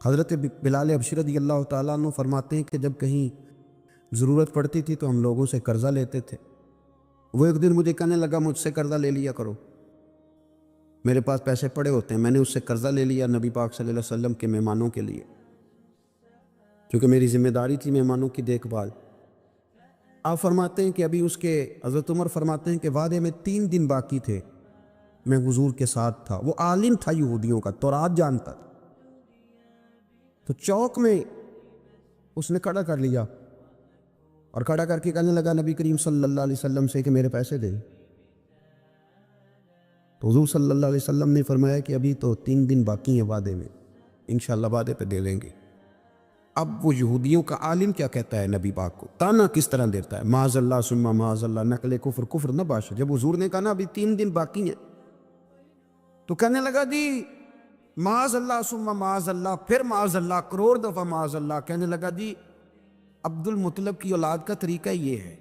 حضرت بلال حبشی رضی اللہ تعالیٰ عنہ فرماتے ہیں کہ جب کہیں ضرورت پڑتی تھی تو ہم لوگوں سے قرضہ لیتے تھے۔ وہ ایک دن مجھے کہنے لگا مجھ سے قرضہ لے لیا کرو، میرے پاس پیسے پڑے ہوتے ہیں۔ میں نے اس سے قرضہ لے لیا نبی پاک صلی اللہ علیہ وسلم کے مہمانوں کے لیے، کیونکہ میری ذمہ داری تھی مہمانوں کی دیکھ بھال۔ آپ فرماتے ہیں کہ ابھی اس کے حضرت عمر فرماتے ہیں کہ وعدے میں 3 دن باقی تھے، میں حضور کے ساتھ تھا۔ وہ عالم تھا یہودیوں کا، تورات جانتا تھا، تو چوک میں اس نے کھڑا کر لیا اور کھڑا کر کے کہنے لگا نبی کریم صلی اللہ علیہ وسلم سے کہ میرے پیسے دے۔ تو حضور صلی اللہ علیہ وسلم نے فرمایا کہ ابھی تو 3 دن باقی ہیں وعدے میں، انشاءاللہ وعدے پہ دے لیں گے۔ اب وہ یہودیوں کا عالم کیا کہتا ہے نبی پاک کو، تانا کس طرح دیتا ہے، معاذ اللہ ثم معاذ اللہ، نقل کفر نہ باش۔ جب حضور نے کہا نا ابھی 3 دن باقی ہیں تو کہنے لگا جی معاذ اللہ ثم معاذ اللہ، پھر معاذ اللہ، کروڑ دفعہ معاذ اللہ۔ کہنے لگا جی عبد المطلب کی اولاد کا طریقہ یہ ہے،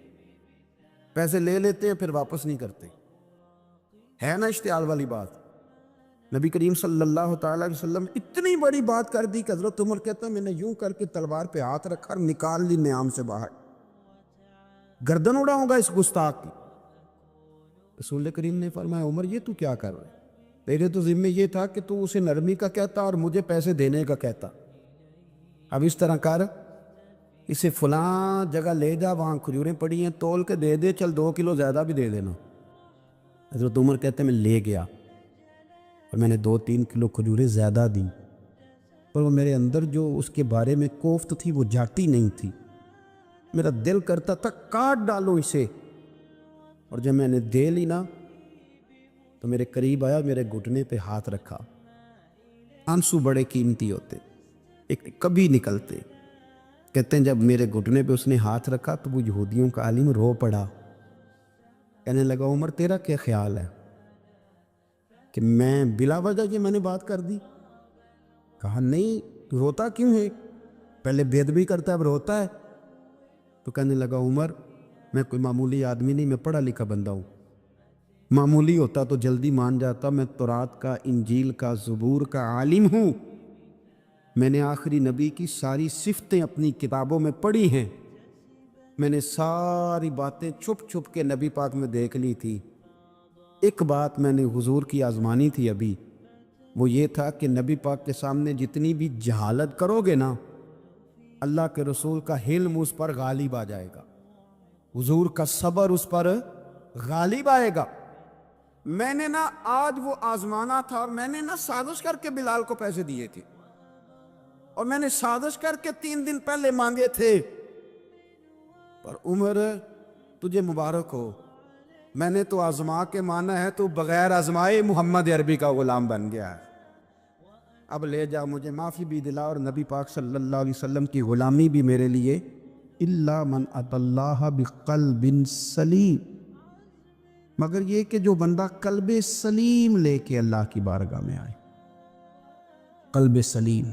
پیسے لے لیتے ہیں پھر واپس نہیں کرتے، ہے نا اشتعال والی بات۔ نبی کریم صلی اللہ تعالیٰ علیہ وسلم اتنی بڑی بات کر دی کہ حضرت عمر کہتا ہے میں نے یوں کر کے تلوار پہ ہاتھ رکھا اور نکال لی نیام سے باہر، گردن اڑاؤں گا اس گستاخ کی۔ رسول کریم نے فرمایا عمر یہ تو کیا کر رہا ہے، تیرے تو ذمہ یہ تھا کہ تو اسے نرمی کا کہتا اور مجھے پیسے دینے کا کہتا۔ اب اس طرح کر، اسے فلاں جگہ لے جا، وہاں کھجوریں پڑی ہیں تول کے دے دے، چل 2 کلو زیادہ بھی دے دینا۔ حضرت عمر کہتے ہیں میں لے گیا اور میں نے 2-3 کلو کھجوریں زیادہ دیں، پر وہ میرے اندر جو اس کے بارے میں کوفت تھی وہ جاتی نہیں تھی، میرا دل کرتا تھا کاٹ ڈالو اسے۔ اور جب میں نے دے لی نا تو میرے قریب آیا، میرے گھٹنے پہ ہاتھ رکھا۔ آنسو بڑے قیمتی ہوتے، ایک کبھی نکلتے۔ کہتے ہیں جب میرے گھٹنے پہ اس نے ہاتھ رکھا تو وہ یہودیوں کا عالم رو پڑا، کہنے لگا عمر تیرا کیا خیال ہے کہ میں بلا وجہ یہ میں نے بات کر دی؟ کہا نہیں، روتا کیوں ہے، پہلے بے ادبی کرتا ہے اب روتا ہے۔ تو کہنے لگا عمر میں کوئی معمولی آدمی نہیں، میں پڑھا لکھا بندہ ہوں، معمولی ہوتا تو جلدی مان جاتا، میں تورات کا، انجیل کا، زبور کا عالم ہوں، میں نے آخری نبی کی ساری صفتیں اپنی کتابوں میں پڑھی ہیں، میں نے ساری باتیں چھپ چھپ کے نبی پاک میں دیکھ لی تھی۔ ایک بات میں نے حضور کی آزمانی تھی ابھی، وہ یہ تھا کہ نبی پاک کے سامنے جتنی بھی جہالت کرو گے نا، اللہ کے رسول کا حلم اس پر غالب آ جائے گا، حضور کا صبر اس پر غالب آئے گا۔ میں نے نا آج وہ آزمانا تھا، اور میں نے نا سازش کر کے بلال کو پیسے دیے تھے، اور میں نے سازش کر کے 3 دن پہلے مانگے تھے، پر عمر تجھے مبارک ہو، میں نے تو آزما کے مانا ہے، تو بغیر آزمائے محمد عربی کا غلام بن گیا ہے، اب لے جا، مجھے معافی بھی دلا، اور نبی پاک صلی اللہ علیہ وسلم کی غلامی بھی میرے لیے الا من اتى اللہ بقلب سلیم، مگر یہ کہ جو بندہ قلب سلیم لے کے اللہ کی بارگاہ میں آئے، قلب سلیم۔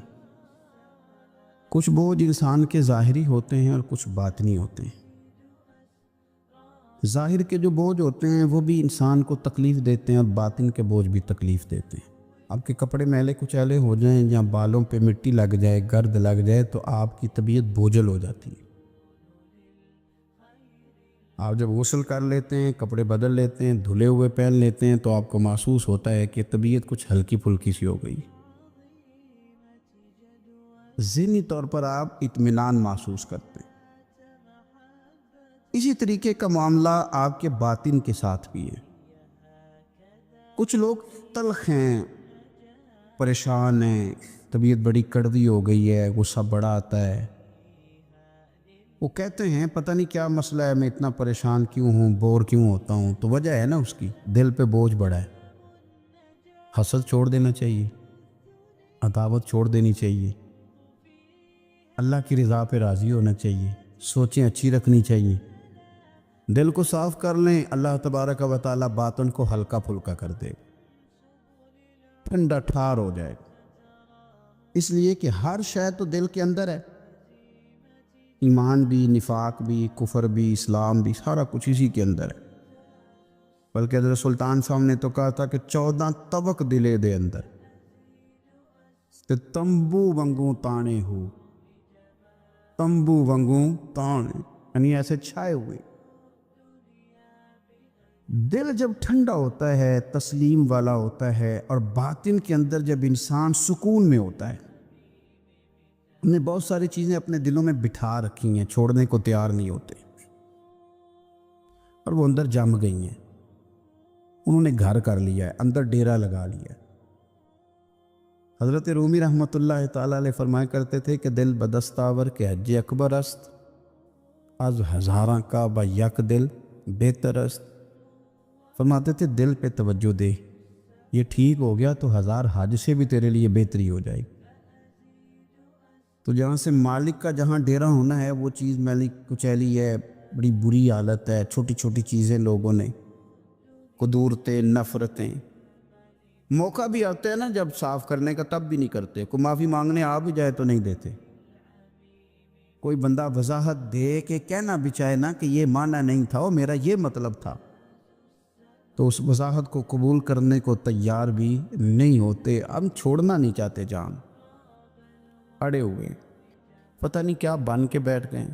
کچھ بوجھ انسان کے ظاہری ہوتے ہیں اور کچھ باطنی ہوتے ہیں۔ ظاہر کے جو بوجھ ہوتے ہیں وہ بھی انسان کو تکلیف دیتے ہیں، اور باطن کے بوجھ بھی تکلیف دیتے ہیں۔ آپ کے کپڑے میلے کچیلے ہو جائیں یا بالوں پہ مٹی لگ جائے، گرد لگ جائے، تو آپ کی طبیعت بوجھل ہو جاتی ہے۔ آپ جب غسل کر لیتے ہیں، کپڑے بدل لیتے ہیں، دھلے ہوئے پہن لیتے ہیں، تو آپ کو محسوس ہوتا ہے کہ طبیعت کچھ ہلکی پھلکی سی ہو گئی، ذہنی طور پر آپ اطمینان محسوس کرتے ہیں۔ اسی طریقے کا معاملہ آپ کے باطن کے ساتھ بھی ہے۔ کچھ لوگ تلخ ہیں، پریشان ہیں، طبیعت بڑی کڑوی ہو گئی ہے، غصہ بڑا آتا ہے، وہ کہتے ہیں پتہ نہیں کیا مسئلہ ہے، میں اتنا پریشان کیوں ہوں، بور کیوں ہوتا ہوں، تو وجہ ہے نا اس کی دل پہ بوجھ بڑا ہے۔ حسد چھوڑ دینا چاہیے، عداوت چھوڑ دینی چاہیے، اللہ کی رضا پہ راضی ہونا چاہیے، سوچیں اچھی رکھنی چاہیے، دل کو صاف کر لیں، اللہ تبارک و تعالیٰ باطن کو ہلکا پھلکا کر دے، ٹھنڈا ٹھار ہو جائے، اس لیے کہ ہر شے تو دل کے اندر ہے، ایمان بھی، نفاق بھی، کفر بھی، اسلام بھی، سارا کچھ اسی کے اندر ہے۔ بلکہ حضرت سلطان صاحب نے تو کہا تھا کہ 14 طبق دلے دے اندر، تے تمبو وانگوں تانے ہو، تمبو وانگوں تانے یعنی ایسے چھائے ہوئے۔ دل جب ٹھنڈا ہوتا ہے، تسلیم والا ہوتا ہے، اور باطن کے اندر جب انسان سکون میں ہوتا ہے، ہم نے بہت ساری چیزیں اپنے دلوں میں بٹھا رکھی ہیں، چھوڑنے کو تیار نہیں ہوتے، اور وہ اندر جم گئی ہیں، انہوں نے گھر کر لیا ہے، اندر ڈیرا لگا لیا ہے۔ حضرت رومی رحمۃ اللہ تعالیٰ علیہ فرمایا کرتے تھے کہ دل بدستاور کے حج اکبر است، از ہزاراں کا با یک دل بہتر است۔ فرماتے تھے دل پہ توجہ دے، یہ ٹھیک ہو گیا تو 1000 حج سے بھی تیرے لیے بہتری ہو جائے گی۔ تو جہاں سے مالک کا جہاں ڈیرا ہونا ہے وہ چیز میلی کچیلی ہے، بڑی بری حالت ہے، چھوٹی چھوٹی چیزیں لوگوں نے، قدورتیں، نفرتیں، موقع بھی آتے ہیں نا جب صاف کرنے کا تب بھی نہیں کرتے، کوئی معافی مانگنے آ بھی جائے تو نہیں دیتے، کوئی بندہ وضاحت دے کہ کہنا بھی چاہے نا کہ یہ معنی نہیں تھا، وہ میرا یہ مطلب تھا، تو اس وضاحت کو قبول کرنے کو تیار بھی نہیں ہوتے۔ ہم چھوڑنا نہیں چاہتے، جان اڑے ہوئے، پتہ نہیں کیا بن کے بیٹھ گئے۔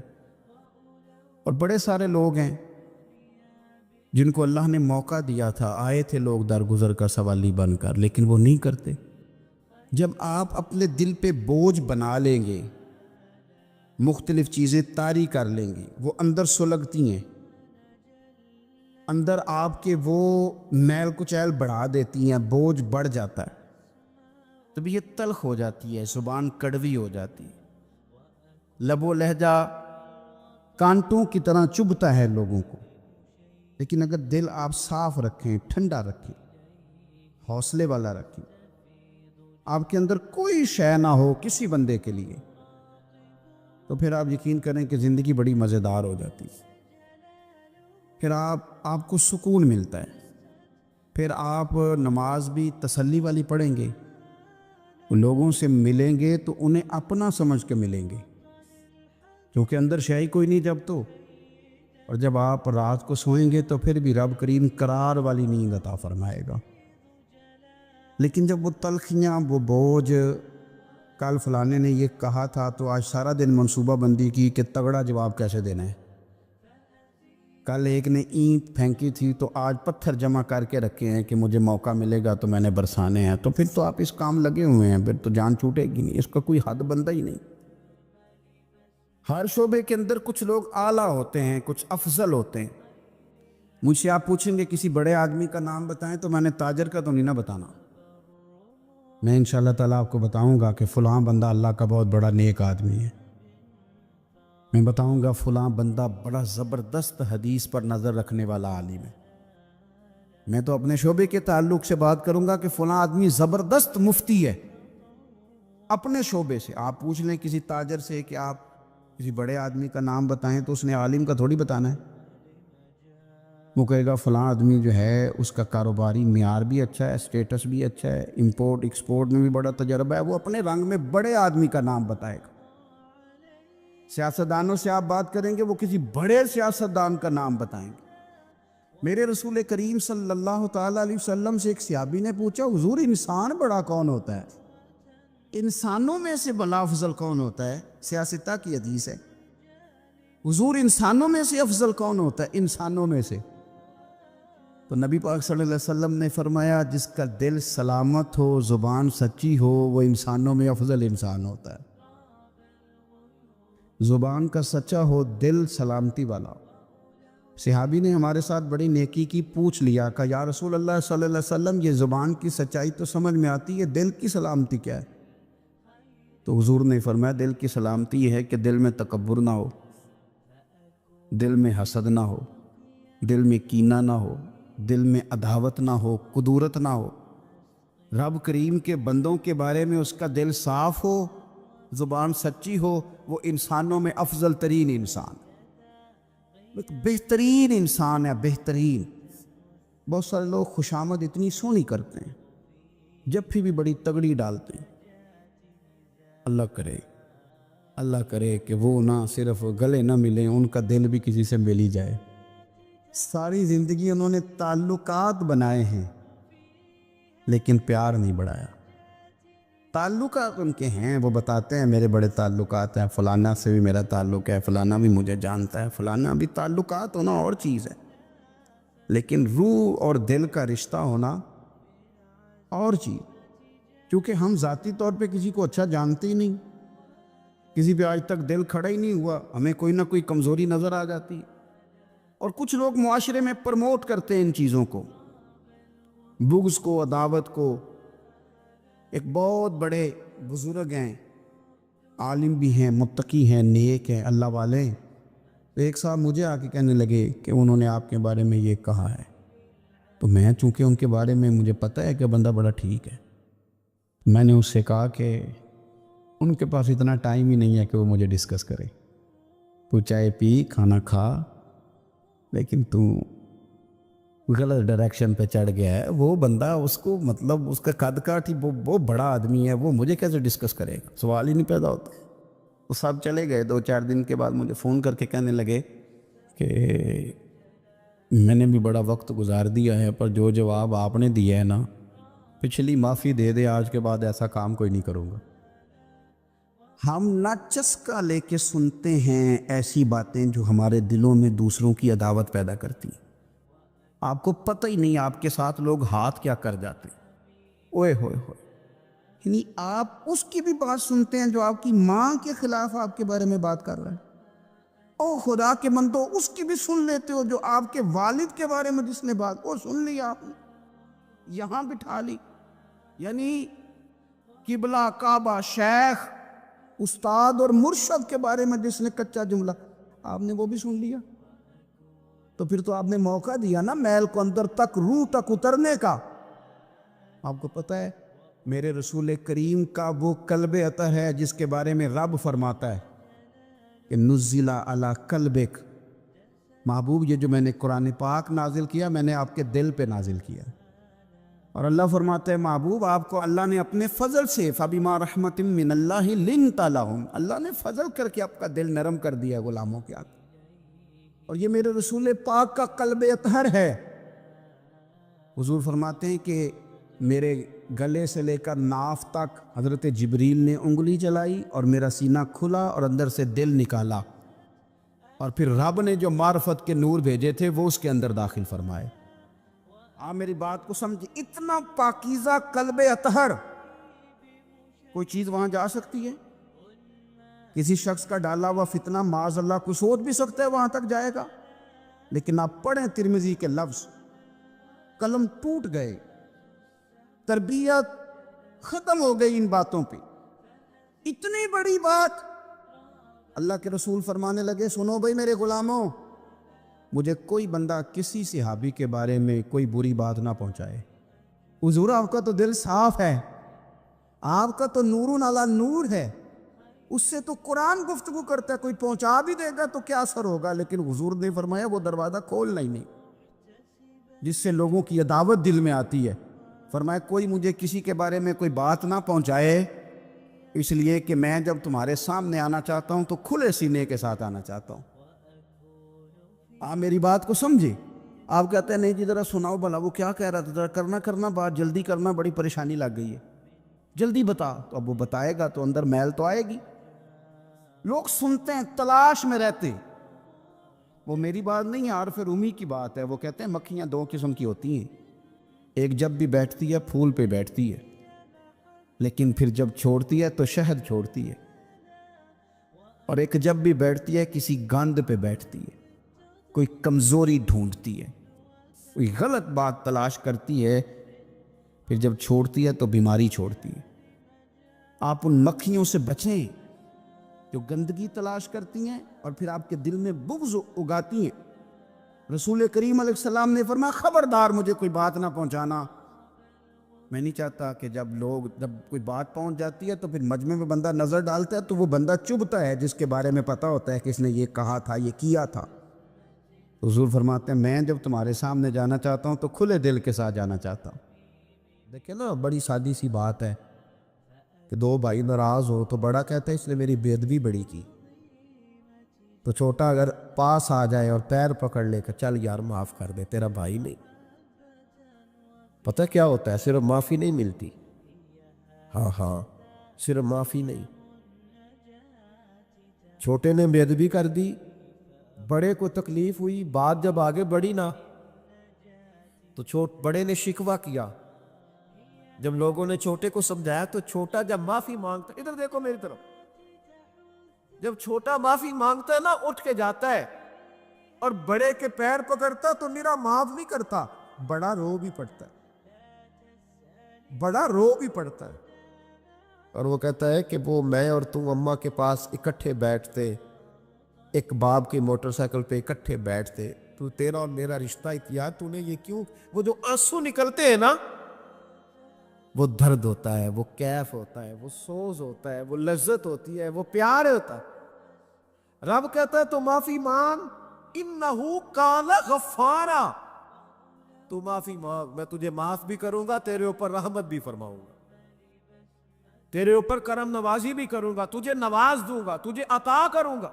اور بڑے سارے لوگ ہیں جن کو اللہ نے موقع دیا تھا، آئے تھے لوگ درگزر کا سوالی بن کر، لیکن وہ نہیں کرتے۔ جب آپ اپنے دل پہ بوجھ بنا لیں گے، مختلف چیزیں طاری کر لیں گے، وہ اندر سلگتی ہیں، اندر آپ کے وہ میل کچیل بڑھا دیتی ہیں، بوجھ بڑھ جاتا ہے، طبیعت تلخ ہو جاتی ہے، زبان کڑوی ہو جاتی ہے، لب و لہجہ کانٹوں کی طرح چبھتا ہے لوگوں کو۔ لیکن اگر دل آپ صاف رکھیں، ٹھنڈا رکھیں، حوصلے والا رکھیں، آپ کے اندر کوئی شے نہ ہو کسی بندے کے لیے، تو پھر آپ یقین کریں کہ زندگی بڑی مزیدار ہو جاتی ہے۔ پھر آپ کو سکون ملتا ہے، پھر آپ نماز بھی تسلی والی پڑھیں گے، لوگوں سے ملیں گے تو انہیں اپنا سمجھ کے ملیں گے، کیونکہ اندر شے ہی کوئی نہیں جب تو۔ اور جب آپ رات کو سوئیں گے تو پھر بھی رب کریم قرار والی نیند عطا فرمائے گا۔ لیکن جب وہ تلخیاں، وہ بوجھ، کل فلانے نے یہ کہا تھا تو آج سارا دن منصوبہ بندی کی کہ تگڑا جواب کیسے دینا ہے، کل ایک نے اینٹ پھینکی تھی تو آج پتھر جمع کر کے رکھے ہیں کہ مجھے موقع ملے گا تو میں نے برسانے ہیں، تو پھر تو آپ اس کام لگے ہوئے ہیں، پھر تو جان چھوٹے گی نہیں، اس کا کوئی حد بندہ ہی نہیں۔ ہر شعبے کے اندر کچھ لوگ اعلیٰ ہوتے ہیں، کچھ افضل ہوتے ہیں۔ مجھ سے آپ پوچھیں گے کسی بڑے آدمی کا نام بتائیں تو میں نے تاجر کا تو نہیں نہ بتانا، میں انشاءاللہ تعالیٰ آپ کو بتاؤں گا کہ فلاں بندہ اللہ کا بہت بڑا نیک آدمی ہے، میں بتاؤں گا فلاں بندہ بڑا زبردست حدیث پر نظر رکھنے والا عالم ہے۔ میں تو اپنے شعبے کے تعلق سے بات کروں گا کہ فلاں آدمی زبردست مفتی ہے، اپنے شعبے سے۔ آپ پوچھ لیں کسی تاجر سے کہ آپ کسی بڑے آدمی کا نام بتائیں تو اس نے عالم کا تھوڑی بتانا ہے، وہ کہے گا فلاں آدمی جو ہے اس کا کاروباری معیار بھی اچھا ہے، اسٹیٹس بھی اچھا ہے، امپورٹ ایکسپورٹ میں بھی بڑا تجربہ ہے، وہ اپنے رنگ میں بڑے آدمی کا نام بتائے گا۔ سیاستدانوں سے آپ بات کریں گے، وہ کسی بڑے سیاستدان کا نام بتائیں گے۔ میرے رسول کریم صلی اللہ تعالیٰ علیہ وسلم سے ایک صحابی نے پوچھا، حضور انسان بڑا کون ہوتا ہے؟ انسانوں میں سے بلا افضل کون ہوتا ہے؟ سیاستہ کی حدیث ہے، حضور انسانوں میں سے افضل کون ہوتا ہے؟ انسانوں میں سے۔ تو نبی پاک صلی اللہ علیہ وسلم نے فرمایا جس کا دل سلامت ہو، زبان سچی ہو، وہ انسانوں میں افضل انسان ہوتا ہے۔ زبان کا سچا ہو، دل سلامتی والا۔ صحابی نے ہمارے ساتھ بڑی نیکی کی، پوچھ لیا کہ یا رسول اللہ صلی اللہ علیہ وسلم یہ زبان کی سچائی تو سمجھ میں آتی ہے، دل کی سلامتی کیا ہے؟ تو حضور نے فرمایا دل کی سلامتی یہ ہے کہ دل میں تکبر نہ ہو، دل میں حسد نہ ہو، دل میں کینہ نہ ہو، دل میں عداوت نہ ہو، کدورت نہ ہو، رب کریم کے بندوں کے بارے میں اس کا دل صاف ہو، زبان سچی ہو، وہ انسانوں میں افضل ترین انسان، ایک بہترین انسان ہے، بہترین۔ بہت سارے لوگ خوشامد اتنی سونی کرتے ہیں، جب بھی بڑی تگڑی ڈالتے ہیں۔ اللہ کرے کہ وہ نہ صرف گلے نہ ملیں، ان کا دل بھی کسی سے مل ہی جائے۔ ساری زندگی انہوں نے تعلقات بنائے ہیں لیکن پیار نہیں بڑھایا، تعلقات ان کے ہیں، وہ بتاتے ہیں میرے بڑے تعلقات ہیں، فلانا سے بھی میرا تعلق ہے، فلانا بھی مجھے جانتا ہے، فلانا بھی۔ تعلقات ہونا اور چیز ہے، لیکن روح اور دل کا رشتہ ہونا اور چیز۔ کیونکہ ہم ذاتی طور پہ کسی کو اچھا جانتے ہی نہیں، کسی پہ آج تک دل کھڑا ہی نہیں ہوا، ہمیں کوئی نہ کوئی کمزوری نظر آ جاتی ہے۔ اور کچھ لوگ معاشرے میں پرموٹ کرتے ہیں ان چیزوں کو، بغض کو، عداوت کو۔ ایک بہت بڑے بزرگ ہیں، عالم بھی ہیں، متقی ہیں، نیک ہیں، اللہ والے ہیں۔ تو ایک صاحب مجھے آ کے کہنے لگے کہ انہوں نے آپ کے بارے میں یہ کہا ہے۔ تو میں چونکہ ان کے بارے میں مجھے پتہ ہے کہ بندہ بڑا ٹھیک ہے، میں نے اس سے کہا کہ ان کے پاس اتنا ٹائم ہی نہیں ہے کہ وہ مجھے ڈسکس کرے۔ تو چائے پی، کھانا کھا، لیکن تو غلط ڈائریکشن پہ چڑھ گیا ہے۔ وہ بندہ، اس کو مطلب اس کا قد کاٹ ہی، وہ بڑا آدمی ہے، وہ مجھے کیسے ڈسکس کرے گا؟ سوال ہی نہیں پیدا ہوتا۔ وہ سب چلے گئے۔ 2-4 دن کے بعد مجھے فون کر کے کہنے لگے کہ میں نے بھی بڑا وقت گزار دیا ہے، پر جو جواب آپ نے دیا ہے نا، پچھلی معافی دے دے، آج کے بعد ایسا کام کوئی نہیں کروں گا۔ ہم نہ چسکا لے کے سنتے ہیں ایسی باتیں جو ہمارے دلوں میں دوسروں کی عداوت پیدا کرتی ہیں۔ آپ کو پتہ ہی نہیں آپ کے ساتھ لوگ ہاتھ کیا کر جاتے ہیں۔ اوئے ہوئے ہوئے، یعنی آپ اس کی بھی بات سنتے ہیں جو آپ کی ماں کے خلاف آپ کے بارے میں بات کر رہا ہے۔ او خدا کے بندو، اس کی بھی سن لیتے ہو جو آپ کے والد کے بارے میں جس نے بات، وہ سن لی آپ نے، یہاں بٹھا لی۔ یعنی قبلہ، کعبہ، شیخ، استاد اور مرشد کے بارے میں جس نے کچا جملہ، آپ نے وہ بھی سن لیا۔ تو پھر تو آپ نے موقع دیا نا میل کو اندر تک، روح تک اترنے کا۔ آپ کو پتہ ہے میرے رسول کریم کا وہ قلب اطہر ہے جس کے بارے میں رب فرماتا ہے کہ نزل علی قلبک، محبوب یہ جو میں نے قرآن پاک نازل کیا، میں نے آپ کے دل پہ نازل کیا۔ اور اللہ فرماتا ہے محبوب آپ کو اللہ نے اپنے فضل سے، فَبِمَا رَحْمَةٍ مِّنَ اللَّهِ لِنْتَ لَهُمْ، اللہ نے فضل کر کے آپ کا دل نرم کر دیا غلاموں کے آگے۔ اور یہ میرے رسول پاک کا قلب اطہر ہے۔ حضور فرماتے ہیں کہ میرے گلے سے لے کر ناف تک حضرت جبریل نے انگلی چلائی اور میرا سینہ کھلا اور اندر سے دل نکالا، اور پھر رب نے جو معرفت کے نور بھیجے تھے وہ اس کے اندر داخل فرمائے۔ آپ میری بات کو سمجھیں، اتنا پاکیزہ قلب اطہر، کوئی چیز وہاں جا سکتی ہے؟ کسی شخص کا ڈالا ہوا فتنہ معاذ اللہ کوئی سوچ بھی سکتا ہے وہاں تک جائے گا؟ لیکن آپ پڑھیں ترمذی کے لفظ، قلم ٹوٹ گئے، تربیت ختم ہو گئی ان باتوں پہ۔ اتنی بڑی بات اللہ کے رسول فرمانے لگے، سنو بھائی میرے غلاموں، مجھے کوئی بندہ کسی صحابی کے بارے میں کوئی بری بات نہ پہنچائے۔ حضور آپ کا تو دل صاف ہے، آپ کا تو نور علی نور ہے، اس سے تو قرآن گفتگو کرتا ہے، کوئی پہنچا بھی دے گا تو کیا اثر ہوگا؟ لیکن حضور نے فرمایا وہ دروازہ کھولنا ہی نہیں جس سے لوگوں کی عداوت دل میں آتی ہے۔ فرمایا کوئی مجھے کسی کے بارے میں کوئی بات نہ پہنچائے، اس لیے کہ میں جب تمہارے سامنے آنا چاہتا ہوں تو کھلے سینے کے ساتھ آنا چاہتا ہوں۔ آپ میری بات کو سمجھے؟ آپ کہتے ہیں نہیں جی ذرا سناؤ بھلا وہ کیا کہہ رہا تھا، ذرا کرنا بات جلدی کرنا، بڑی پریشانی لگ گئی ہے، جلدی بتا۔ تو اب وہ بتائے گا تو اندر میل تو آئے گی۔ لوگ سنتے ہیں، تلاش میں رہتے ہیں۔ وہ میری بات نہیں ہے، عارف رومی کی بات ہے۔ وہ کہتے ہیں مکھیاں 2 قسم کی ہوتی ہیں، ایک جب بھی بیٹھتی ہے پھول پہ بیٹھتی ہے، لیکن پھر جب چھوڑتی ہے تو شہد چھوڑتی ہے، اور ایک جب بھی بیٹھتی ہے کسی گند پہ بیٹھتی ہے، کوئی کمزوری ڈھونڈتی ہے، کوئی غلط بات تلاش کرتی ہے، پھر جب چھوڑتی ہے تو بیماری چھوڑتی ہے۔ آپ ان مکھیوں سے بچیں جو گندگی تلاش کرتی ہیں اور پھر آپ کے دل میں بغض اگاتی ہیں۔ رسول کریم علیہ السلام نے فرمایا خبردار مجھے کوئی بات نہ پہنچانا۔ میں نہیں چاہتا کہ جب کوئی بات پہنچ جاتی ہے تو پھر مجمع میں بندہ نظر ڈالتا ہے تو وہ بندہ چبھتا ہے جس کے بارے میں پتہ ہوتا ہے کہ اس نے یہ کہا تھا، یہ کیا تھا۔ حضور فرماتے ہیں میں جب تمہارے سامنے جانا چاہتا ہوں تو کھلے دل کے ساتھ جانا چاہتا ہوں۔ دیکھیں نا، بڑی سادی سی بات ہے کہ 2 بھائی ناراض ہو تو بڑا کہتا ہے اس نے میری بے ادبی بڑی کی، تو چھوٹا اگر پاس آ جائے اور پیر پکڑ لے کہ چل یار معاف کر دے، تیرا بھائی نہیں۔ پتہ کیا ہوتا ہے؟ صرف معافی نہیں ملتی، ہاں صرف معافی نہیں، چھوٹے نے بے ادبی کر دی، بڑے کو تکلیف ہوئی، بات جب آگے بڑھی نا تو بڑے نے شکوہ کیا۔ جب لوگوں نے چھوٹے کو سمجھایا تو چھوٹا جب معافی مانگتا، ادھر دیکھو میری طرف، جب چھوٹا معافی مانگتا ہے نا اٹھ کے جاتا ہے اور بڑے کے پیر پکڑتا تو میرا معاف نہیں کرتا، بڑا رو بھی پڑتا ہے، بڑا رو بھی پڑتا ہے، اور وہ کہتا ہے کہ وہ میں اور تم اماں کے پاس اکٹھے بیٹھتے، ایک باپ کی موٹر سائیکل پہ اکٹھے بیٹھتے، تو تیرا اور میرا رشتہ اتیا تو نے یہ کیوں، وہ جو آنسو نکلتے ہیں نا وہ درد ہوتا ہے، وہ کیف ہوتا ہے، وہ سوز ہوتا ہے، وہ لذت ہوتی ہے، وہ پیار ہوتا ہے۔ رب کہتا ہے تو معافی مانگ، انہو کان غفارا، تو معافی مانگ، میں تجھے معاف بھی کروں گا، تیرے اوپر رحمت بھی فرماؤں گا، تیرے اوپر کرم نوازی بھی کروں گا، تجھے نواز دوں گا، تجھے عطا کروں گا۔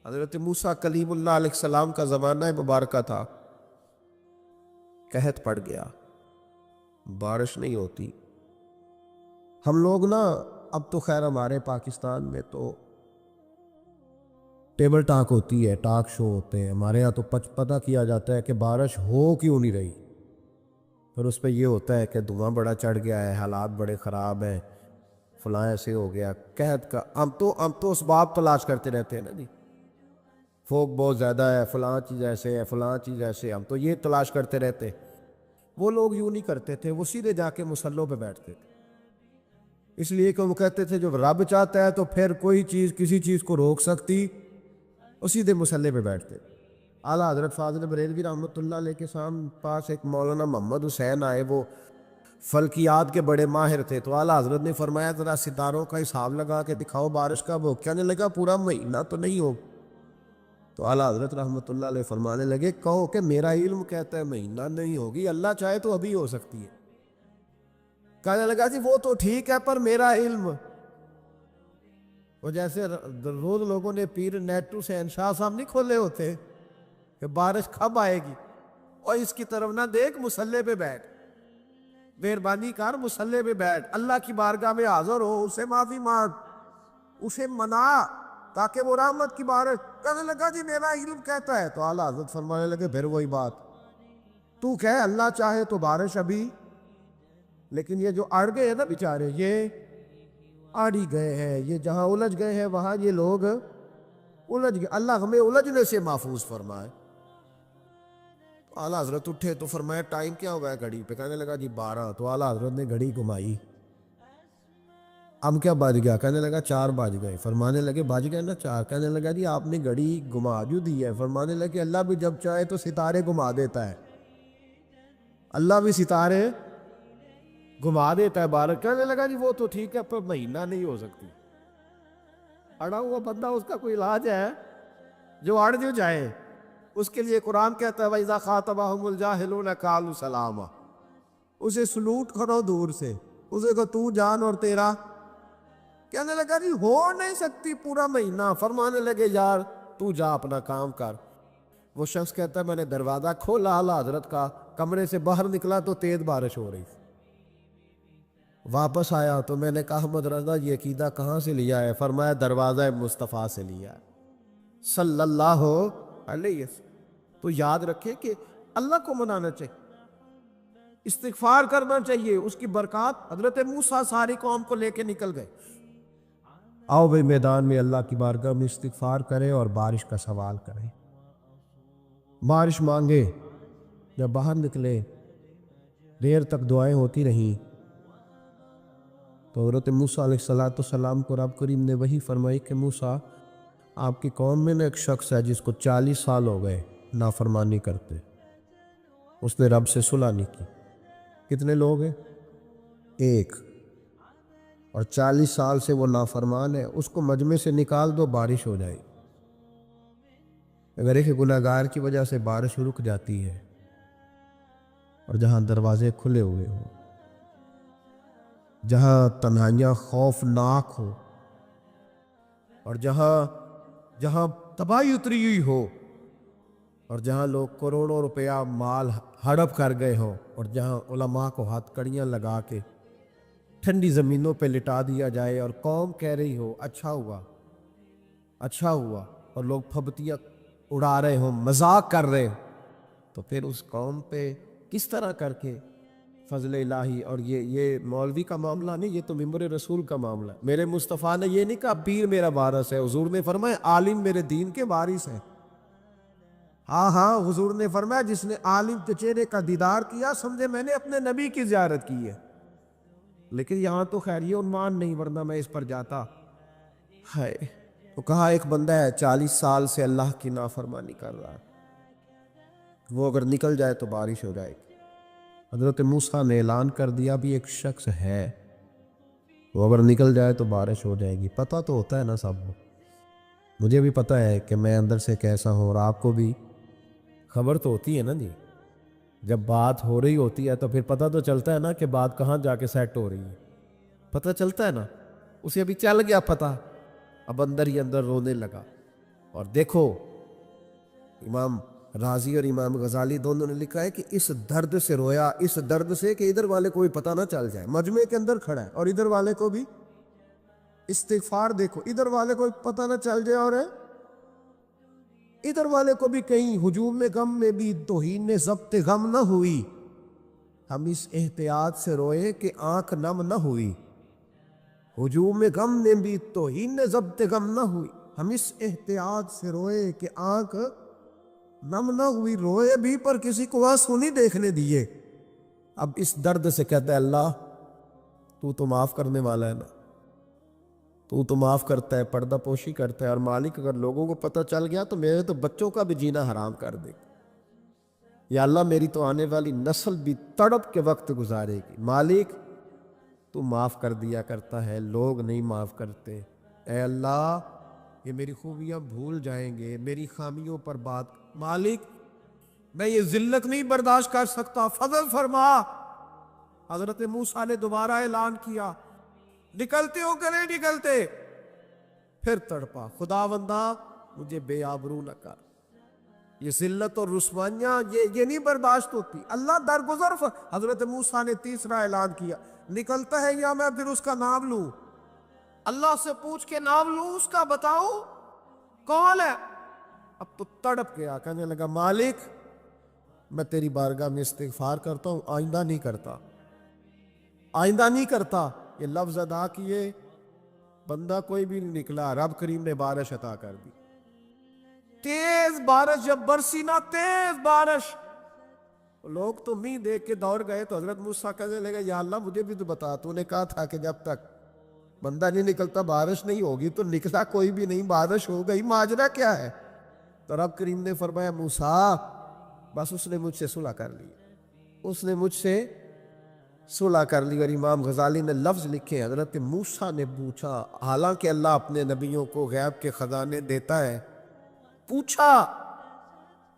حضرت موسیٰ کلیم اللہ علیہ السلام کا زمانہ مبارکہ تھا، قحط پڑ گیا، بارش نہیں ہوتی۔ ہم لوگ نا اب تو خیر ہمارے پاکستان میں تو ٹیبل ٹاک ہوتی ہے، ٹاک شو ہوتے ہیں، ہمارے یہاں تو پتہ کیا جاتا ہے کہ بارش ہو کیوں نہیں رہی، پھر اس پہ یہ ہوتا ہے کہ دھواں بڑا چڑھ گیا ہے، حالات بڑے خراب ہیں، فلاں ایسے ہو گیا قحط کا۔ ہم تو اسباب تلاش کرتے رہتے ہیں نا جی، فوق بہت زیادہ ہے، فلاں چیز ایسے ہے، فلاں چیز ایسے، ہم تو یہ تلاش کرتے رہتے۔ وہ لوگ یوں نہیں کرتے تھے، وہ سیدھے جا کے مصلوں پہ بیٹھتے تھے، اس لیے کہ وہ کہتے تھے جب رب چاہتا ہے تو پھر کوئی چیز کسی چیز کو روک سکتی، وہ سیدھے مصلے پہ بیٹھتے۔ اعلیٰ حضرت فاضل بریلوی رحمۃ اللہ علیہ کے پاس ایک مولانا محمد حسین آئے، وہ فلکیات کے بڑے ماہر تھے، تو اعلیٰ حضرت نے فرمایا ذرا ستاروں کا حساب لگا کے دکھاؤ بارش کا، وہ کہنے لگا پورا مہینہ تو نہیں ہو۔ تو اعلیٰ حضرت رحمۃ اللہ علیہ فرمانے لگے کہو کہ میرا علم کہتا ہے مہینہ نہیں ہوگی، اللہ چاہے تو ابھی ہو سکتی ہے۔ کہنے لگا جی وہ تو ٹھیک ہے پر میرا علم، وہ جیسے روز لوگوں نے پیر نیٹو سے شاہ صاحب نہیں کھولے ہوتے کہ بارش کب آئے گی، اور اس کی طرف نہ دیکھ، مصلے پہ بیٹھ، مہربانی کر مصلے پہ بیٹھ، اللہ کی بارگاہ میں حاضر ہو، اسے معافی مانگ، اسے منا تاکہ وہ رحمت کی بارش۔ کہنے لگا جی میرا علم کہتا ہے، تو اعلیٰ حضرت فرمانے لگے پھر وہی بات، تو کہہ اللہ چاہے تو بارش ابھی، لیکن یہ جو اڑ گئے ہیں نا بیچارے، یہ اڑ ہی گئے ہیں، یہ جہاں الجھ گئے ہیں وہاں یہ لوگ الجھ گئے، اللہ ہمیں الجھنے سے محفوظ فرمائے۔ اعلیٰ حضرت اٹھے تو فرمایا ٹائم کیا ہوا ہے گھڑی پہ، کہنے لگا جی 12، تو اعلیٰ حضرت نے گھڑی گھمائی، اب کیا بج گیا، کہنے لگا 4 بج گئے، فرمانے لگے بج گئے نا 4، کہنے لگا جی آپ نے گھڑی گھما جو دی ہے، فرمانے لگے اللہ بھی جب چاہے تو ستارے گھما دیتا ہے، اللہ بھی ستارے گھما دیتا ہے بارش۔ کہنے لگا جی وہ تو ٹھیک ہے پر مہینہ نہیں ہو سکتی، اڑا ہوا بندہ اس کا کوئی علاج ہے، جو اڑ جو جائے اس کے لیے قرآن کہتا ہے وَإِذَا خَاطَبَهُمُ الْجَاهِلُونَ قَالُوا سَلَامًا، اسے سلوٹ کرو دور سے، اسے کو تو جان اور تیرا۔ کہنے لگا جی ہو نہیں سکتی پورا مہینہ، فرمانے لگے یار تو جا اپنا کام کر۔ وہ شخص کہتا ہے میں نے دروازہ کھولا اعلیٰ حضرت کا، کمرے سے باہر نکلا تو تیز بارش ہو رہی، واپس آیا تو میں نے کہا احمد رضا یہ عقیدہ کہاں سے لیا ہے، فرمایا دروازہ مصطفیٰ سے لیا ہے صلی اللہ علیہ وسلم۔ تو یاد رکھے کہ اللہ کو منانا چاہیے، استغفار کرنا چاہیے، اس کی برکات۔ حضرت موسیٰ ساری قوم کو لے کے نکل گئے، آؤ بھائی میدان میں اللہ کی بارگاہ میں استغفار کریں اور بارش کا سوال کریں، بارش مانگے۔ جب باہر نکلے دیر تک دعائیں ہوتی رہیں، تو حضرت موسیٰ علیہ السلام کو رب کریم نے وہی فرمائی کہ موسیٰ آپ کی قوم میں نے ایک شخص ہے جس کو 40 سال ہو گئے نافرمانی کرتے، اس نے رب سے صلح نہیں کی۔ کتنے لوگ ہیں؟ ایک، اور 40 سال سے وہ نافرمان ہے، اس کو مجمع سے نکال دو بارش ہو جائے۔ اگر ایک گناہگار کی وجہ سے بارش رک جاتی ہے اور جہاں دروازے کھلے ہوئے ہوں، جہاں تنہائیاں خوفناک ہو، اور جہاں تباہی اتری ہوئی ہو، اور جہاں لوگ کروڑوں روپیہ مال ہڑپ کر گئے ہوں، اور جہاں علماء کو ہاتھ کڑیاں لگا کے ٹھنڈی زمینوں پہ لٹا دیا جائے اور قوم کہہ رہی ہو اچھا ہوا اچھا ہوا، اور لوگ پھبتیاں اڑا رہے ہوں، مذاق کر رہے ہوں، تو پھر اس قوم پہ کس طرح کر کے فضل الہی، اور یہ مولوی کا معاملہ نہیں، یہ تو ممبر رسول کا معاملہ ہے۔ میرے مصطفیٰ نے یہ نہیں کہا پیر میرا وارث ہے، حضور نے فرمایا عالم میرے دین کے وارث ہے۔ ہاں حضور نے فرمایا جس نے عالم کے چہرے کا دیدار کیا سمجھے میں نے اپنے نبی کی زیارت کی ہے۔ لیکن یہاں تو خیر یہ عنوان نہیں، ورنہ میں اس پر جاتا۔ ہائے، تو کہا ایک بندہ ہے 40 سال سے اللہ کی نافرمانی کر رہا ہے، وہ اگر نکل جائے تو بارش ہو جائے گی۔ حضرت موسیٰ نے اعلان کر دیا بھی ایک شخص ہے، وہ اگر نکل جائے تو بارش ہو جائے گی۔ پتہ تو ہوتا ہے نا سب کو، مجھے بھی پتہ ہے کہ میں اندر سے کیسا ہوں، اور آپ کو بھی خبر تو ہوتی ہے نا جی۔ جب بات ہو رہی ہوتی ہے تو پھر پتہ تو چلتا ہے نا کہ بات کہاں جا کے سیٹ ہو رہی ہے، پتہ چلتا ہے نا۔ اسے ابھی چل گیا پتہ، اب اندر ہی اندر رونے لگا۔ اور دیکھو امام رازی اور امام غزالی دونوں نے لکھا ہے کہ اس درد سے رویا، اس درد سے کہ ادھر والے کو بھی پتہ نہ چل جائے، مجمع کے اندر کھڑا ہے اور ادھر والے کو بھی استغفار، دیکھو ادھر والے کو پتہ نہ چل جائے اور ادھر والے کو بھی کہیں ہجوم غم میں بھی توہین ضبط غم نہ ہوئی، ہم اس احتیاط سے روئے کہ آنکھ نم نہ ہوئی۔ ہجوم غم میں بھی توہین ضبط غم نہ ہوئی، ہم اس احتیاط سے روئے کہ آنکھ نم نہ ہوئی، روئے بھی پر کسی کو آنسو نہیں دیکھنے دیے۔ اب اس درد سے کہتا ہے اللہ تو معاف کرنے والا ہے نا، تو معاف کرتا ہے، پردہ پوشی کرتا ہے، اور مالک اگر لوگوں کو پتہ چل گیا تو میرے تو بچوں کا بھی جینا حرام کر دے گا۔ یا اللہ میری تو آنے والی نسل بھی تڑپ کے وقت گزارے گی۔ مالک تو معاف کر دیا کرتا ہے، لوگ نہیں معاف کرتے۔ اے اللہ یہ میری خوبیاں بھول جائیں گے، میری خامیوں پر بات، مالک میں یہ ذلت نہیں برداشت کر سکتا، فضل فرما۔ حضرت موسیٰ نے دوبارہ اعلان کیا، نکلتے ہو کہ نہیں نکلتے؟ پھر تڑپا، خداوندا مجھے بے آبرو نہ کر، یہ ذلت اور رسوائیاں یہ نہیں برداشت ہوتی، اللہ درگزر۔ حضرت موسیٰ نے تیسرا اعلان کیا، نکلتا ہے یا میں پھر اس کا نام لوں؟ اللہ سے پوچھ کے نام لوں اس کا، بتاؤ کون ہے؟ اب تو تڑپ گیا، کہنے لگا مالک میں تیری بارگاہ میں استغفار کرتا ہوں، آئندہ نہیں کرتا، آئندہ نہیں کرتا۔ یہ لفظ ادا کیے، بندہ کوئی بھی نہیں نکلا، رب کریم نے بارش عطا کر دی، تیز بارش جب برسی نا، تیز بارش، لوگ تو نہیں دیکھ کے دوڑ گئے۔ تو حضرت موسیٰ کہنے لگا یا اللہ مجھے بھی تو بتا، تو نے کہا تھا کہ جب تک بندہ نہیں نکلتا بارش نہیں ہوگی، تو نکلا کوئی بھی نہیں، بارش ہو گئی، ماجرا کیا ہے؟ تو رب کریم نے فرمایا موسیٰ بس اس نے مجھ سے صلح کر لی، اس نے مجھ سے صلح کر لی۔ اور امام غزالی نے لفظ لکھے، حضرت موسیٰ نے پوچھا، حالانکہ اللہ اپنے نبیوں کو غیب کے خزانے دیتا ہے، پوچھا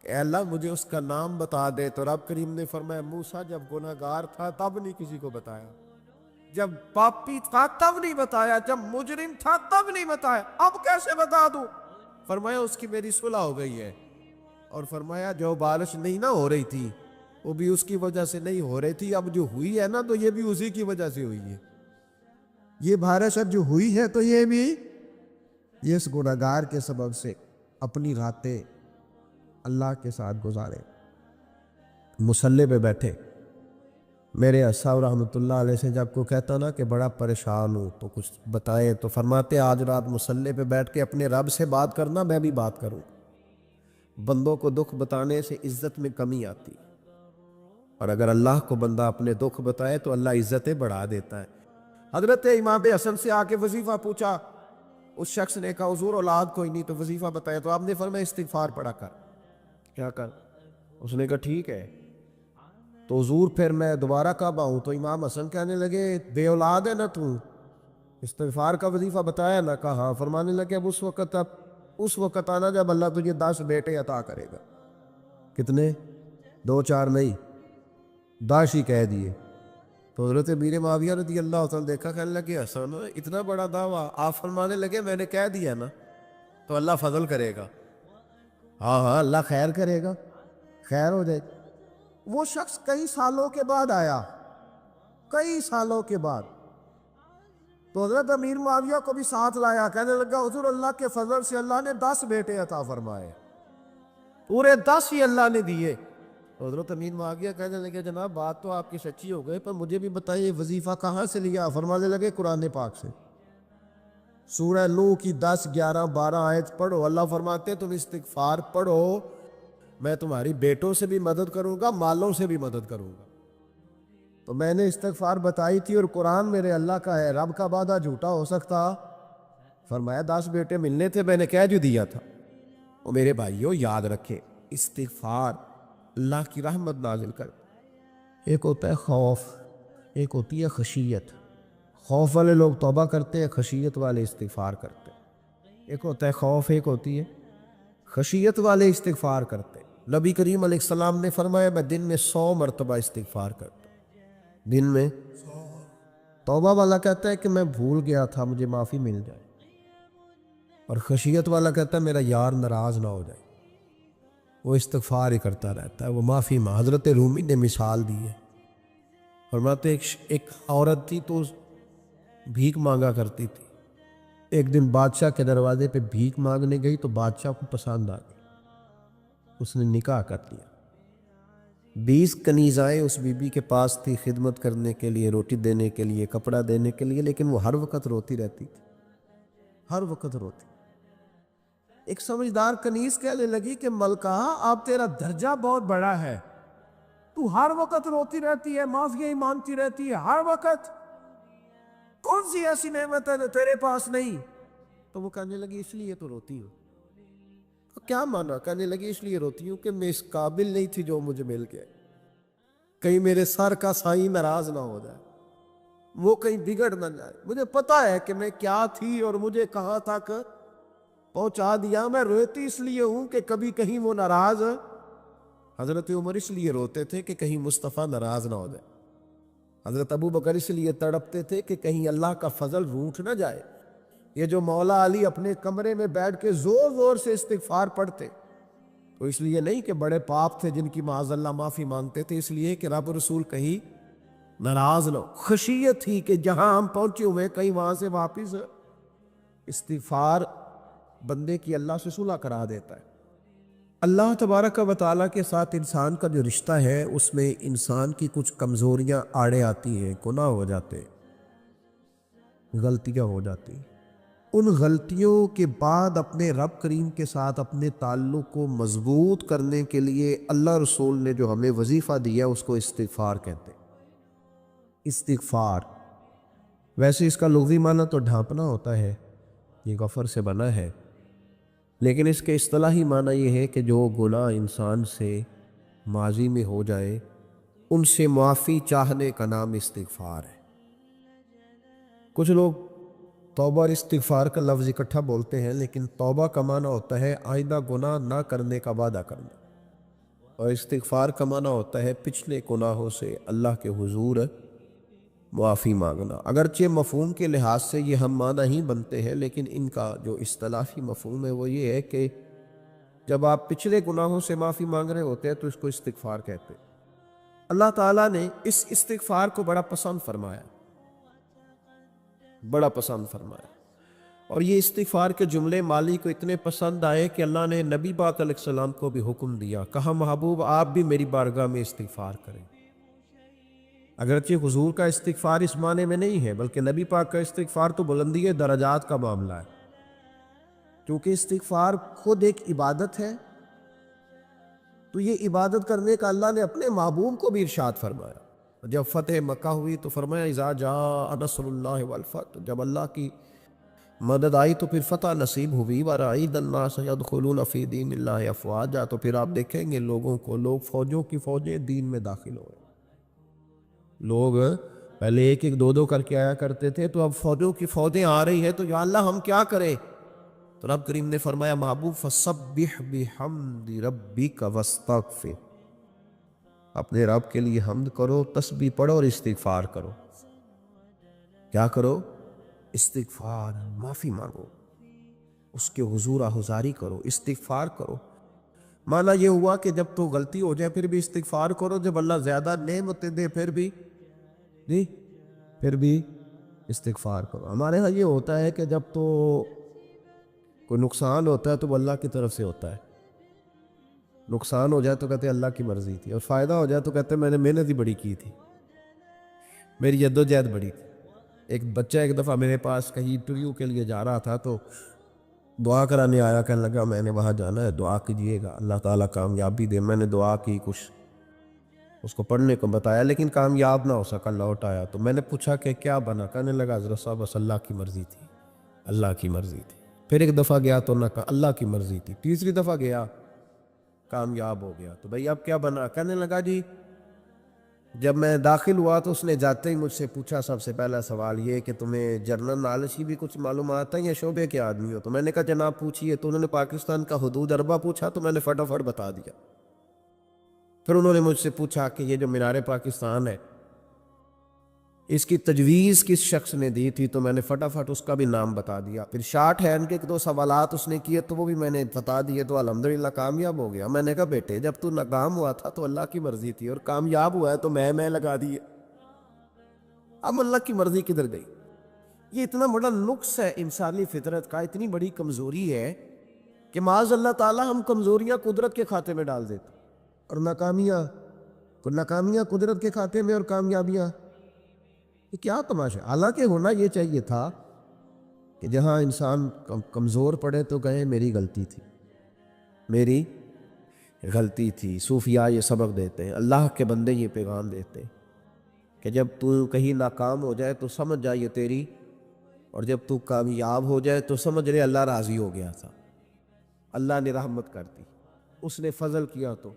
کہ اللہ مجھے اس کا نام بتا دے۔ تو رب کریم نے فرمایا موسیٰ جب گناہ گار تھا تب نہیں کسی کو بتایا، جب پاپی تھا تب نہیں بتایا، جب مجرم تھا تب نہیں بتایا، اب کیسے بتا دوں؟ فرمایا اس کی میری صلح ہو گئی ہے، اور فرمایا جو بارش نہیں نہ ہو رہی تھی وہ بھی اس کی وجہ سے نہیں ہو رہی تھی، اب جو ہوئی ہے نا تو یہ بھی اسی کی وجہ سے ہوئی ہے، یہ بارش اب جو ہوئی ہے تو یہ بھی یہ اس گناہ گار کے سبب سے اپنی راتیں اللہ کے ساتھ گزارے۔ مصلی پہ بیٹھے، میرے اصحاب رحمۃ اللہ علیہ سے جب کوئی کہتا نا کہ بڑا پریشان ہوں تو کچھ بتائیں، تو فرماتے آج رات مصلی پہ بیٹھ کے اپنے رب سے بات کرنا، میں بھی بات کروں۔ بندوں کو دکھ بتانے سے عزت میں کمی آتی، اور اگر اللہ کو بندہ اپنے دکھ بتائے تو اللہ عزتیں بڑھا دیتا ہے۔ حضرت امام حسن سے آ کے وظیفہ پوچھا، اس شخص نے کہا حضور اولاد کوئی نہیں، تو وظیفہ بتایا، تو آپ نے فرمایا استغفار پڑھا کر۔ کیا کر؟ اس نے کہا ٹھیک ہے۔ تو حضور پھر میں دوبارہ کب آؤں؟ تو امام حسن کہنے لگے بے اولاد ہے نا تو، استغفار کا وظیفہ بتایا نا؟ کہا ہاں۔ فرمانے لگے اب اس وقت آنا جب اللہ تجھے 10 بیٹے عطا کرے گا۔ کتنے؟ 2 4 نہیں، 10 ہی کہہ دیے۔ تو حضرت امیر معاویہ رضی اللہ تعالیٰ دیکھا، کہنے لگے حسن اتنا بڑا دعویٰ؟ آپ فرمانے لگے میں نے کہہ دیا نا تو اللہ فضل کرے گا، ہاں اللہ خیر کرے گا، خیر ہو جائے گی۔ وہ شخص کئی سالوں کے بعد آیا، کئی سالوں کے بعد، تو حضرت امیر معاویہ کو بھی ساتھ لایا، کہنے لگا حضور اللہ کے فضل سے اللہ نے 10 بیٹے عطا فرمائے، پورے 10 ہی اللہ نے دیے۔ تو حضرت امیر معاویہ کہنے لگے جناب بات تو آپ کی سچی ہو گئی، پر مجھے بھی بتائیے وظیفہ کہاں سے لیا؟ فرمانے لگے قرآن پاک سے، سورہ نوح کی 10 11 12 آیت پڑھو۔ اللہ فرماتے ہیں تم استغفار پڑھو، میں تمہاری بیٹوں سے بھی مدد کروں گا، مالوں سے بھی مدد کروں گا۔ تو میں نے استغفار بتائی تھی، اور قرآن میرے اللہ کا ہے، رب کا وعدہ جھوٹا ہو سکتا؟ فرمایا 10 بیٹے ملنے تھے، میں نے کہہ جو دیا تھا۔ اور میرے بھائیوں یاد رکھیں، استغفار اللہ کی رحمت نازل کر، ایک ہوتا ہے خوف، ایک ہوتی ہے خشیت۔ خوف والے لوگ توبہ کرتے ہیں، خشیت والے استغفار کرتے ہیں۔ ایک ہوتا ہے خوف، ایک ہوتی ہے خشیت والے استغفار کرتے ہیں۔ نبی کریم علیہ السلام نے فرمایا میں دن میں 100 مرتبہ استغفار کرتا ہوں، دن میں۔ توبہ والا کہتا ہے کہ میں بھول گیا تھا، مجھے معافی مل جائے، اور خشیت والا کہتا ہے میرا یار ناراض نہ ہو جائے، وہ استغفار ہی کرتا رہتا ہے، وہ معافی ماں۔ حضرت رومی نے مثال دی ہے، فرماتے ایک عورت تھی تو بھیک مانگا کرتی تھی، ایک دن بادشاہ کے دروازے پہ بھیک مانگنے گئی تو بادشاہ کو پسند آ گئی، اس نے نکاح کر لیا۔ 20 کنیزائیں اس بی بی کے پاس تھی خدمت کرنے کے لیے، روٹی دینے کے لیے، کپڑا دینے کے لیے، لیکن وہ ہر وقت روتی رہتی تھی، ہر وقت روتی۔ ایک سمجھدار کنیز کہنے لگی کہ ملکہ اب تیرا درجہ بہت بڑا ہے، تو ہر وقت روتی رہتی ہے، معافیاں ہی مانگتی رہتی ہے ہر وقت، کون سی ایسی نعمت ہے جو تیرے پاس نہیں؟ تو وہ کہنے لگی اس لیے تو روتی ہوں۔ کیا مانا؟ کہنے لگی اس لیے روتی ہوں کہ میں اس قابل نہیں تھی جو مجھے مل گیا، کہیں میرے سر کا سائیں ناراض نہ ہو جائے، وہ کہیں بگڑ نہ جائے، مجھے پتا ہے کہ میں کیا تھی اور مجھے کہاں تک پہنچا دیا، میں روتی اس لیے ہوں کہ کبھی کہیں وہ ناراض۔ حضرت عمر اس لیے روتے تھے کہ کہیں مصطفیٰ ناراض نہ ہو جائے، حضرت ابو بکر اس لیے تڑپتے تھے کہ کہیں اللہ کا فضل روٹھ نہ جائے۔ یہ جو مولا علی اپنے کمرے میں بیٹھ کے زور زور سے استغفار پڑھتے، تو اس لیے نہیں کہ بڑے پاپ تھے جن کی معاذ اللہ معافی مانگتے تھے، اس لیے کہ رب رسول کہیں ناراض نہ ہو، خشیت تھی کہ جہاں ہم پہنچے ہوئے کہیں وہاں سے واپس۔ استغفار بندے کی اللہ سے صلح کرا دیتا ہے۔ اللہ تبارک و تعالیٰ کے ساتھ انسان کا جو رشتہ ہے اس میں انسان کی کچھ کمزوریاں آڑے آتی ہیں، گناہ ہو جاتے ہیں، غلطیاں ہو جاتی ہیں۔ ان غلطیوں کے بعد اپنے رب کریم کے ساتھ اپنے تعلق کو مضبوط کرنے کے لیے اللہ رسول نے جو ہمیں وظیفہ دیا اس کو استغفار کہتے ہیں۔ استغفار ویسے اس کا لغوی معنی تو ڈھانپنا ہوتا ہے، یہ غفر سے بنا ہے، لیکن اس کے اصطلاحی معنی یہ ہے کہ جو گناہ انسان سے ماضی میں ہو جائے ان سے معافی چاہنے کا نام استغفار ہے۔ کچھ لوگ توبہ اور استغفار کا لفظ اکٹھا بولتے ہیں، لیکن توبہ کا معنی ہوتا ہے آئندہ گناہ نہ کرنے کا وعدہ کرنا، اور استغفار کا معنی ہوتا ہے پچھلے گناہوں سے اللہ کے حضور معافی مانگنا۔ اگرچہ مفہوم کے لحاظ سے یہ ہم معنی ہی بنتے ہیں، لیکن ان کا جو اصطلاحی مفہوم ہے وہ یہ ہے کہ جب آپ پچھلے گناہوں سے معافی مانگ رہے ہوتے ہیں تو اس کو استغفار کہتے ہیں۔ اللہ تعالیٰ نے اس استغفار کو بڑا پسند فرمایا، بڑا پسند فرمایا، اور یہ استغفار کے جملے مالی کو اتنے پسند آئے کہ اللہ نے نبی پاک علیہ السلام کو بھی حکم دیا، کہا محبوب آپ بھی میری بارگاہ میں استغفار کریں۔ اگرچہ حضور کا استغفار اس معنی میں نہیں ہے، بلکہ نبی پاک کا استغفار تو بلندی درجات کا معاملہ ہے، کیونکہ استغفار خود ایک عبادت ہے، تو یہ عبادت کرنے کا اللہ نے اپنے محبوب کو بھی ارشاد فرمایا۔ جب فتح مکہ ہوئی تو فرمایا اذا جاء نصر اللہ والفتح، جب اللہ کی مدد آئی تو پھر فتح نصیب ہوئی، وَرَأَيْتَ النَّاسَ يَدْخُلُونَ فِي دِينِ اللَّهِ أَفْوَاجًا، تو پھر آپ دیکھیں گے لوگوں کو، لوگ فوجوں کی فوجیں دین میں داخل ہو رہے ہیں۔ لوگ پہلے ایک ایک دو دو کر کے آیا کرتے تھے، تو اب فوجوں کی فوجیں آ رہی ہیں، تو یا اللہ ہم کیا کریں؟ تو رب کریم نے فرمایا محبوب فَسَبِّحْ بِحَمْدِ رَبِّكَ وَاسْتَغْفِرْ، اپنے رب کے لیے حمد کرو، تسبیح پڑھو اور استغفار کرو۔ کیا کرو؟ استغفار، معافی مانگو، اس کے حضور آہذاری کرو، استغفار کرو۔ معنی یہ ہوا کہ جب تو غلطی ہو جائے پھر بھی استغفار کرو، جب اللہ زیادہ نعمتیں دے پھر بھی استغفار کرو. ہمارے ہاں یہ ہوتا ہے کہ جب تو کوئی نقصان ہوتا ہے تو وہ اللہ کی طرف سے ہوتا ہے. نقصان ہو جائے تو کہتے ہیں اللہ کی مرضی تھی, اور فائدہ ہو جائے تو کہتے ہیں میں نے محنت ہی بڑی کی تھی, میری جد و جہد بڑی تھی. ایک بچہ ایک دفعہ میرے پاس کہیں انٹرویو کے لیے جا رہا تھا, تو دعا کرانے آیا, کہنے لگا میں نے وہاں جانا ہے, دعا کیجیے گا اللہ تعالیٰ کامیابی دے. میں نے دعا کی, کچھ اس کو پڑھنے کو بتایا, لیکن کامیاب نہ ہو سکا, لوٹ آیا. تو میں نے پوچھا کہ کیا بنا, کہنے لگا حضرت صاحب بس اللہ کی مرضی تھی, اللہ کی مرضی تھی. پھر ایک دفعہ گیا تو نہ کہا اللہ کی مرضی تھی. تیسری دفعہ گیا, کامیاب ہو گیا. تو بھئی اب کیا بنا, کہنے لگا جی جب میں داخل ہوا تو اس نے جاتے ہی مجھ سے پوچھا سب سے پہلا سوال یہ کہ تمہیں جنرل نالج کی بھی کچھ معلومات ہیں یا شعبے کے آدمی ہو. تو میں نے کہا جناب پوچھیے. تو انہوں نے پاکستان کا حدود اربہ پوچھا, تو میں نے فٹافٹ بتا دیا. پھر انہوں نے مجھ سے پوچھا کہ یہ جو مینار پاکستان ہے اس کی تجویز کس شخص نے دی تھی, تو میں نے فٹافٹ اس کا بھی نام بتا دیا. پھر شارٹ ہینڈ کے 2 سوالات اس نے کیے تو وہ بھی میں نے بتا دیے, تو الحمدللہ کامیاب ہو گیا. میں نے کہا بیٹے جب تو ناکام ہوا تھا تو اللہ کی مرضی تھی, اور کامیاب ہوا ہے تو میں لگا دیے. اب اللہ کی مرضی کدھر گئی؟ یہ اتنا بڑا نقص ہے انسانی فطرت کا, اتنی بڑی کمزوری ہے کہ معاذ اللہ تعالیٰ ہم کمزوریاں قدرت کے کھاتے میں ڈال دیتے, اور ناکامیاں قدرت کے کھاتے میں, اور کامیابیاں. یہ کیا تماشا. حالانکہ ہونا یہ چاہیے تھا کہ جہاں انسان کمزور پڑے تو کہے میری غلطی تھی, میری غلطی تھی. صوفیاء یہ سبق دیتے ہیں, اللہ کے بندے یہ پیغام دیتے ہیں کہ جب تو کہیں ناکام ہو جائے تو سمجھ جا یہ تیری, اور جب تو کامیاب ہو جائے تو سمجھ رہے اللہ راضی ہو گیا تھا, اللہ نے رحمت کر دی, اس نے فضل کیا. تو